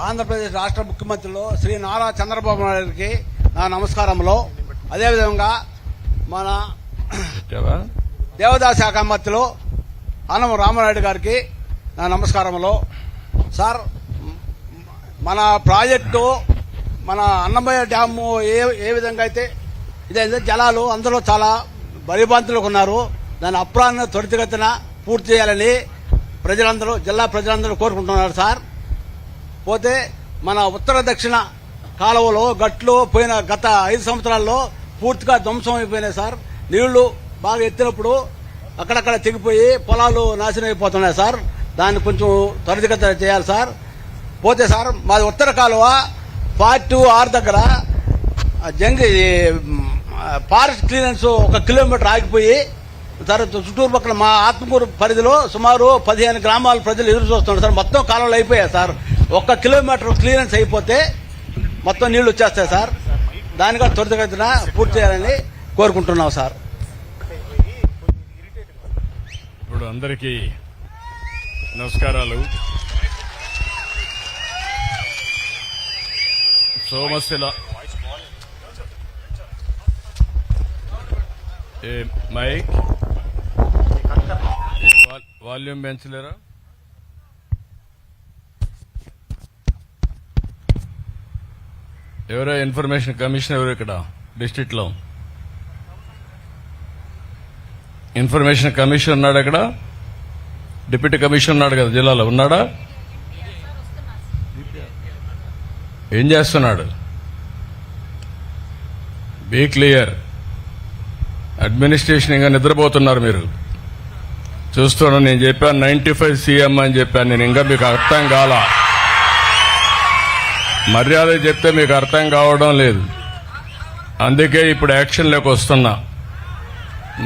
ఆంధ్రప్రదేశ్ రాష్ట్ర ముఖ్యమంత్రులు శ్రీ నారా చంద్రబాబు నాయుడుకి నా నమస్కారములు. అదేవిధంగా మన దేవాదాయ శాఖ మంత్రులు ఆనం రామనాయుడు గారికి నా నమస్కారములు. సార్, మన ప్రాజెక్టు మన అన్నమయ్య డ్యాము ఏ విధంగా అయితే ఇదైతే జలాలు అందరూ చాలా భయభ్రాంతులకు ఉన్నారు. దాని అప్రాన్ని త్వరితగతిన పూర్తి చేయాలని ప్రజలందరూ జిల్లా ప్రజలందరూ కోరుకుంటున్నారు సార్. పోతే మన ఉత్తర దక్షిణ కాలువలో గట్లు పోయిన గత 5 సంవత్సరాల్లో పూర్తిగా ధ్వంసం అయిపోయినాయి సార్. నీళ్లు బాగా ఎత్తినప్పుడు అక్కడక్కడ తెగిపోయి పొలాలు నాశనం అయిపోతున్నాయి సార్. దాన్ని కొంచెం త్వరితగతిన చేయాలి సార్. పోతే సార్, మాది ఉత్తర కాలువ 42R దగ్గర ఫారెస్ట్ క్లియరెన్స్ 1 కిలోమీటర్ ఆగిపోయి తర్వాత చుట్టూరు పక్కన మా ఆత్మకూరు పరిధిలో సుమారు 15 గ్రామాల ప్రజలు ఎదురు చూస్తున్నారు సార్. మొత్తం కాలువలు అయిపోయాయి సార్. 1 కిలోమీటర్ క్లియరెన్స్ అయిపోతే మొత్తం నీళ్లు వచ్చేస్తాయి సార్. దానిగా త్వరితగతిన పూర్తి చేయాలని కోరుకుంటున్నాం సార్. ఇప్పుడు అందరికీ నమస్కారాలు. సోమశిల మైక్ వాల్యూమ్ పెంచలేరా? ఎవరో ఇన్ఫర్మేషన్ కమిషన్ ఎవరు ఇక్కడ డిస్ట్రిక్ట్ లో? ఇన్ఫర్మేషన్ కమిషన్ ఉన్నాడు అక్కడ? డిప్యూటీ కమిషన్ ఉన్నాడు కదా జిల్లాలో, ఉన్నాడా? ఏం చేస్తున్నాడు? Be clear. అడ్మినిస్ట్రేషన్ ఇంకా నిద్రపోతున్నారు మీరు. చూస్తున్నాను. నేను చెప్పాను 95 CM అని చెప్పాను. నేను ఇంకా మీకు అర్థం కాల. మర్యాద చెప్తే మీకు అర్థం కావడం లేదు. అందుకే ఇప్పుడు యాక్షన్లోకి వస్తున్నా.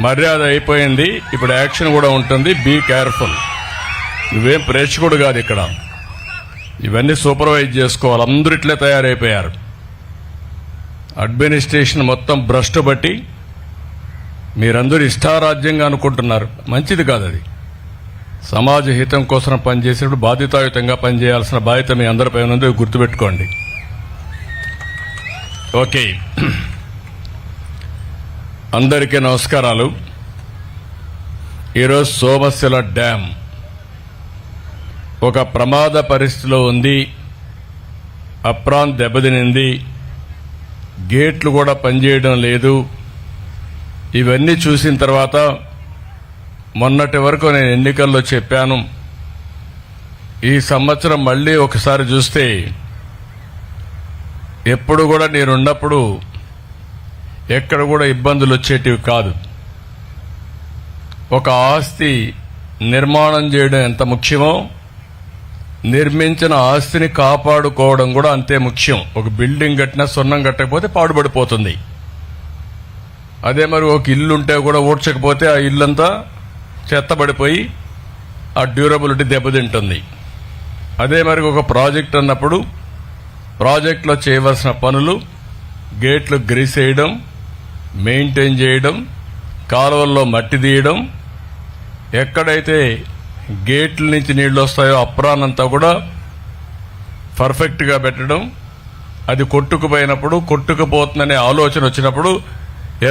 మర్యాద అయిపోయింది, ఇప్పుడు యాక్షన్ కూడా ఉంటుంది. Be careful. నువ్వేం ప్రేక్షకుడు కాదు ఇక్కడ. ఇవన్నీ సూపర్వైజ్ చేసుకోవాలి. అందరూ ఇట్లే తయారైపోయారు. అడ్మినిస్ట్రేషన్ మొత్తం భ్రష్టు బట్టి మీరందరూ ఇష్టారాజ్యంగా అనుకుంటున్నారు. మంచిది కాదు అది. సమాజ హితం కోసం పనిచేసినప్పుడు బాధ్యతాయుతంగా పనిచేయాల్సిన బాధ్యత మీ అందరిపై ఉన్నది, గుర్తుపెట్టుకోండి. ఓకే, అందరికీ నమస్కారాలు. ఈరోజు సోమశిల డ్యామ్ ఒక ప్రమాద పరిస్థితిలో ఉంది. అప్రాన్ దెబ్బతినింది. గేట్లు కూడా పనిచేయడం లేదు. ఇవన్నీ చూసిన తర్వాత మొన్నటి వరకు నేను ఎన్నికల్లో చెప్పాను, ఈ సంవత్సరం మళ్లీ ఒకసారి చూస్తే ఎప్పుడు కూడా నేనున్నప్పుడు ఎక్కడ కూడా ఇబ్బందులు వచ్చేటివి కాదు. ఒక ఆస్తి నిర్మాణం చేయడం ఎంత ముఖ్యమో నిర్మించిన ఆస్తిని కాపాడుకోవడం కూడా అంతే ముఖ్యం. ఒక బిల్డింగ్ కట్టినా సున్నం కట్టకపోతే పాడుపడిపోతుంది. అదే మరి ఒక ఇల్లు ఉంటే కూడా ఊడ్చకపోతే ఆ ఇల్లంతా చెత్తబడిపోయి ఆ డ్యూరబిలిటీ దెబ్బతింటుంది. అదే మరి ఒక ప్రాజెక్ట్ అన్నప్పుడు ప్రాజెక్టులో చేయవలసిన పనులు గేట్లు గ్రీస్ వేయడం, మెయింటైన్ చేయడం, కాలువల్లో మట్టి తీయడం, ఎక్కడైతే గేట్ల నుంచి నీళ్లు వస్తాయో అప్రానంతా కూడా పర్ఫెక్ట్గా పెట్టడం. అది కొట్టుకుపోయినప్పుడు కొట్టుకుపోతుందనే ఆలోచన వచ్చినప్పుడు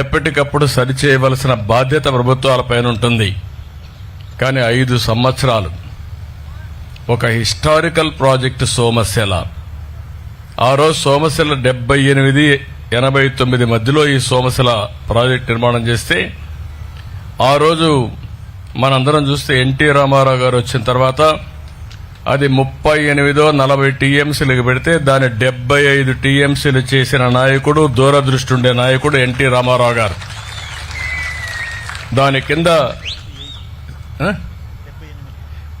ఎప్పటికప్పుడు సరిచేయవలసిన బాధ్యత ప్రభుత్వాలపైన ఉంటుంది. కానీ 5 సంవత్సరాలు ఒక హిస్టారికల్ ప్రాజెక్టు సోమశిల. ఆ రోజు సోమశిల 78-89 మధ్యలో ఈ సోమశిల ప్రాజెక్టు నిర్మాణం చేస్తే, ఆ రోజు మనందరం చూస్తే ఎన్టీ రామారావు గారు వచ్చిన తర్వాత అది 38-40 TMCలకు పెడితే దాన్ని 75 TMCలు చేసిన నాయకుడు, దూరదృష్టి ఉండే నాయకుడు ఎన్టీ రామారావు గారు. దాని కింద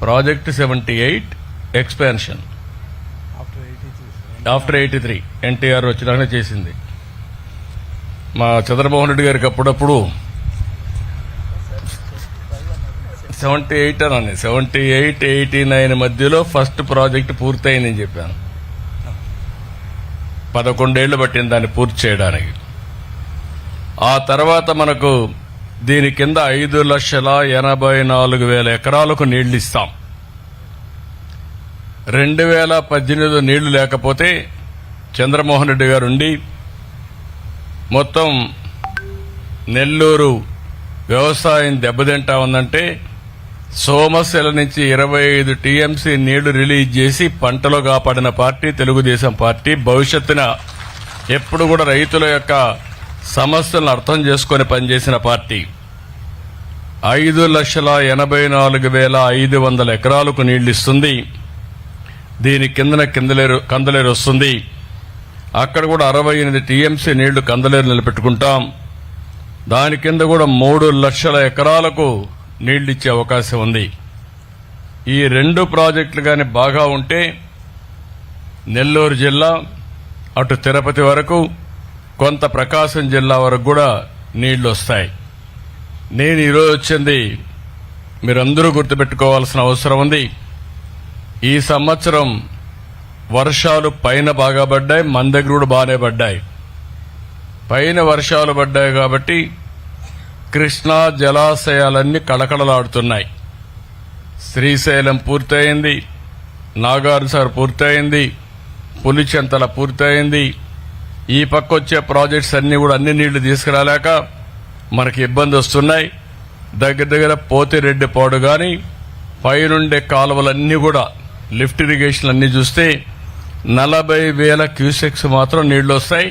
ప్రాజెక్ట్ 78 ఎక్స్పాన్షన్ ఆఫ్టర్ 83 ఎన్టీఆర్ వచ్చినాక చేసింది. మా చంద్రమోహన్ రెడ్డి గారికి అప్పుడప్పుడు 78 అని 78-89 మధ్యలో ఫస్ట్ ప్రాజెక్ట్ పూర్తయిందని చెప్పాను. 11 ఏళ్లు పట్టింది దాన్ని పూర్తి చేయడానికి. ఆ తర్వాత మనకు దీని కింద 5,84,000 ఎకరాలకు నీళ్లు ఇస్తాం. 2018 నీళ్లు లేకపోతే చంద్రమోహన్ రెడ్డి గారు ఉండి మొత్తం నెల్లూరు వ్యవసాయం దెబ్బతింటా ఉందంటే సోమశిల నుంచి 25 టీఎంసీ నీళ్లు రిలీజ్ చేసి పంటలో కాపాడిన పార్టీ తెలుగుదేశం పార్టీ. భవిష్యత్తున ఎప్పుడు కూడా రైతుల యొక్క సమస్యలను అర్థం చేసుకుని పనిచేసిన పార్టీ. 5,84,500 ఎకరాలకు నీళ్లు ఇస్తుంది. దీని కిందన కందలేరు వస్తుంది. అక్కడ కూడా 68 టీఎంసీ నీళ్లు కందలేరు నిలబెట్టుకుంటాం. దాని కింద కూడా 3 లక్షల ఎకరాలకు నీళ్లు ఇచ్చే అవకాశం ఉంది. ఈ 2 ప్రాజెక్టులు గాని బాగా ఉంటే నెల్లూరు జిల్లా అటు తిరుపతి వరకు కొంత ప్రకాశం జిల్లా వరకు కూడా నీళ్లు వస్తాయి. నేను ఈరోజు వచ్చింది మీరందరూ గుర్తుపెట్టుకోవాల్సిన అవసరం ఉంది. ఈ సంవత్సరం వర్షాలు పైన బాగా పడ్డాయి, మన దగ్గర కూడా బాగానే పడ్డాయి. పైన వర్షాలు పడ్డాయి కాబట్టి కృష్ణా జలాశయాలన్నీ కళకళలాడుతున్నాయి. శ్రీశైలం పూర్తయింది, నాగార్జున పూర్తయింది, పులిచెంతల పూర్తయింది. ఈ పక్క వచ్చే ప్రాజెక్ట్స్ అన్ని కూడా అన్ని నీళ్లు తీసుకురాలేక మనకి ఇబ్బంది వస్తున్నాయి. దగ్గర పోతిరెడ్డిపాడు గాని పైనుండే కాలువలన్నీ కూడా లిఫ్ట్ ఇరిగేషన్ అన్ని చూస్తే 40,000 క్యూసెక్స్ మాత్రం నీళ్లు వస్తాయి.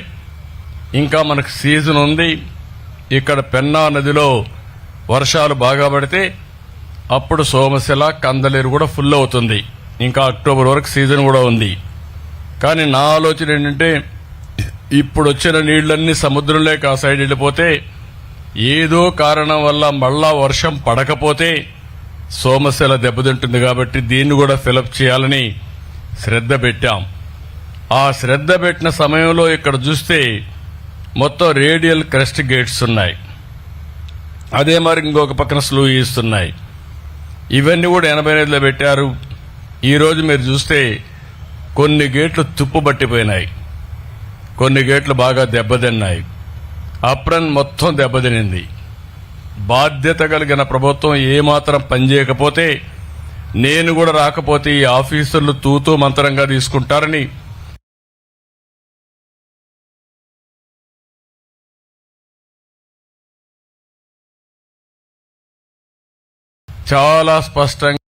ఇంకా మనకు సీజన్ ఉంది. ఇక్కడ పెన్నా నదిలో వర్షాలు బాగా పడితే అప్పుడు సోమశిల కందలేరు కూడా ఫుల్ అవుతుంది. ఇంకా అక్టోబర్ వరకు సీజన్ కూడా ఉంది. కానీ నా ఆలోచన ఏంటంటే ఇప్పుడు వచ్చిన నీళ్లన్నీ సముద్రంలోకి ఆ సైడ్ వెళ్ళిపోతే ఏదో కారణం వల్ల మళ్ళా వర్షం పడకపోతే సోమశిల దెబ్బతింటుంది. కాబట్టి దీన్ని కూడా ఫిలప్ చేయాలని శ్రద్ధ పెట్టాం. ఆ శ్రద్ధ పెట్టిన సమయంలో ఇక్కడ చూస్తే మొత్తం రేడియల్ క్రెస్ట్ గేట్స్ ఉన్నాయి. అదే మరి ఇంకొక పక్కన స్లూ ఇస్తున్నాయి. ఇవన్నీ కూడా 85లో పెట్టారు. ఈ రోజు మీరు చూస్తే కొన్ని గేట్లు తుప్పు పట్టిపోయినాయి, కొన్ని గేట్లు బాగా దెబ్బతిన్నాయి. అప్రన్ మొత్తం దెబ్బతినింది. బాధ్యత కలిగిన ప్రభుత్వం ఏమాత్రం పనిచేయకపోతే నేను కూడా రాకపోతే ఈ ఆఫీసర్లు తూతూ మంత్రంగా తీసుకుంటారని చాలా స్పష్టంగా